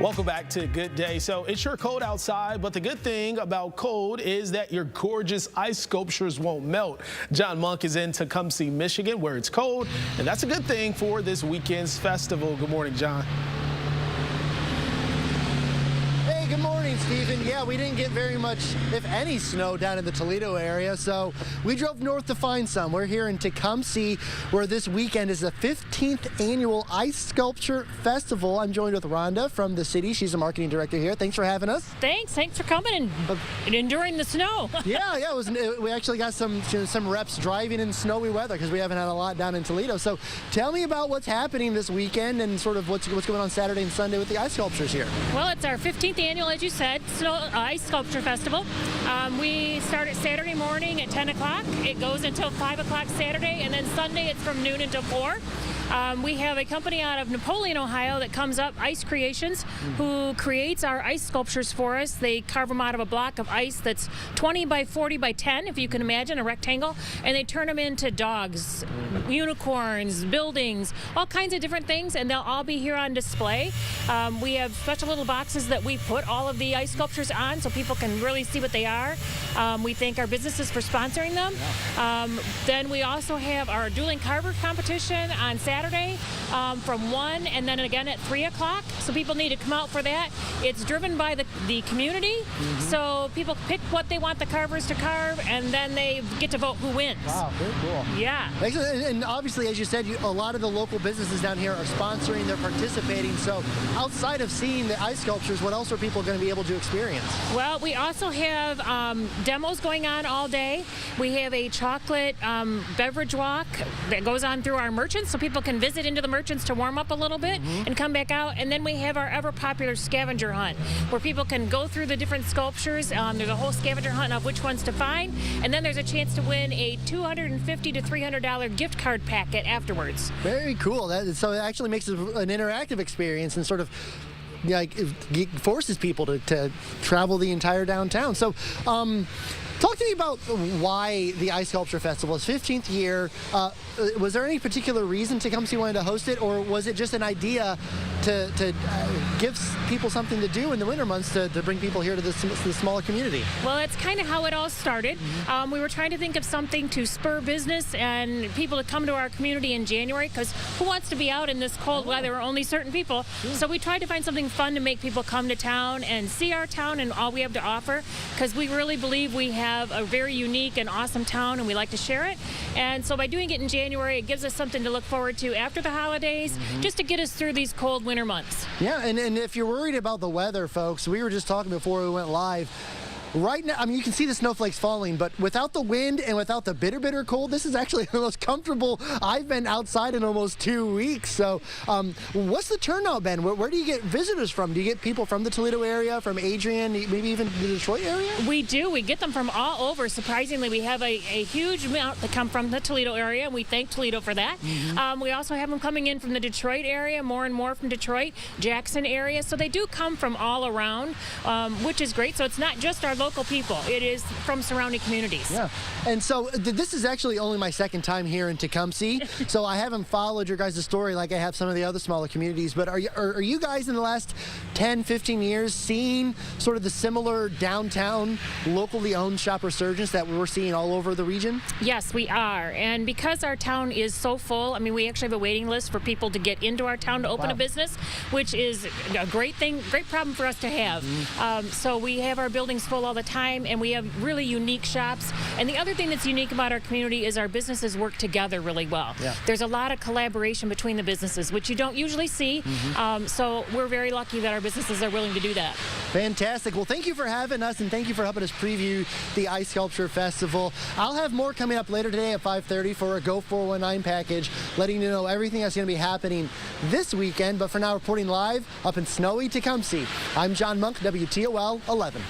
Welcome back to Good Day. So it's sure cold outside, but the good thing about cold is that your gorgeous ice sculptures won't melt. John Monk is in Tecumseh, Michigan, where it's cold, and that's a good thing for this weekend's festival. Good morning, John. Good morning, Stephen. Yeah, we didn't get very much, if any, snow down in the Toledo area, so we drove north to find some. We're here in Tecumseh, where this weekend is the 15th annual Ice Sculpture Festival. I'm joined with Rhonda from the city. She's the marketing director here. Thanks for having us. Thanks for coming and enduring the snow. Yeah, we actually got some reps driving in snowy weather because we haven't had a lot down in Toledo. So tell me about what's happening this weekend and sort of what's going on Saturday and Sunday with the ice sculptures here. Well, it's our 15th annual, as you said, Ice Sculpture Festival. We start at Saturday morning at 10 o'clock. It goes until 5 o'clock Saturday, and then Sunday it's from noon until 4. We have a company out of Napoleon, Ohio that comes up, Ice Creations, who creates our ice sculptures for us. They carve them out of a block of ice that's 20 by 40 by 10, if you can imagine, a rectangle, and they turn them into dogs, unicorns, buildings, all kinds of different things, and they'll all be here on display. We have special little boxes that we put all of the ice sculptures on so people can really see what they are. We thank our businesses for sponsoring them. Then we also have our dueling carver competition on Saturday from 1 and then again at 3 o'clock. So people need to come out for that. It's driven by the community. So people pick what they want the carvers to carve, and then they get to vote who wins. Wow, very cool. Yeah. And obviously, as you said, a lot of the local businesses down here are sponsoring, they're participating. So outside of seeing the ice sculptures, what else are people going to be able to experience? Well, we also have demos going on all day. We have a chocolate beverage walk that goes on through our merchants, so people can visit into the merchants to warm up a little bit and come back out. And then we have our ever popular scavenger hunt, where people can go through the different sculptures. There's a whole scavenger hunt of which ones to find, and then there's a chance to win a $250 to $300 gift card packet afterwards. Very cool. So it actually makes it an interactive experience and sort of it forces people to travel the entire downtown. So talk to me about why the Ice Sculpture Festival is 15th year. Was there any particular reason Tecumseh wanted to host it, or was it just an idea to give people something to do in the winter months to bring people here to the smaller community? Well, that's kind of how it all started. We were trying to think of something to spur business and people to come to our community in January, because who wants to be out in this cold weather? Only certain people. So we tried to find something fun to make people come to town and see our town and all we have to offer, because we really believe we have a very unique and awesome town, and we like to share it. And so by doing it in January, it gives us something to look forward to after the holidays, just to get us through these cold winter months. Yeah, and if you're worried about the weather, folks, we were just talking before we went live. Right now, I mean, you can see the snowflakes falling, but without the wind and without the bitter cold, this is actually the most comfortable I've been outside in almost 2 weeks. So what's the turnout been? Where do you get visitors from? Do you get people from the Toledo area, from Adrian, maybe even the Detroit area? We do. We get them from all over. Surprisingly, we have a huge amount that come from the Toledo area, and we thank Toledo for that. We also have them coming in from the Detroit area, more and more from Detroit, Jackson area. So they do come from all around, which is great. So it's not just our local people. It is from surrounding communities. Yeah. And so this is actually only my second time here in Tecumseh, so I haven't followed your guys' story like I have some of the other smaller communities, but are you guys in the last 10, 15 years seeing sort of the similar downtown, locally owned shop resurgence that we're seeing all over the region? Yes, we are. And because our town is so full, I mean, we actually have a waiting list for people to get into our town to open a business, which is a great thing, great problem for us to have. So we have our buildings full all the time, and we have really unique shops. And the other thing that's unique about our community is our businesses work together really well. Yeah. There's a lot of collaboration between the businesses, which you don't usually see. So we're very lucky that our businesses are willing to do that. Fantastic. Well, thank you for having us, and thank you for helping us preview the Ice Sculpture Festival. I'll have more coming up later today at 5:30 for a Go 419 package, letting you know everything that's going to be happening this weekend. But for now, reporting live up in snowy Tecumseh, I'm John Monk, WTOL 11.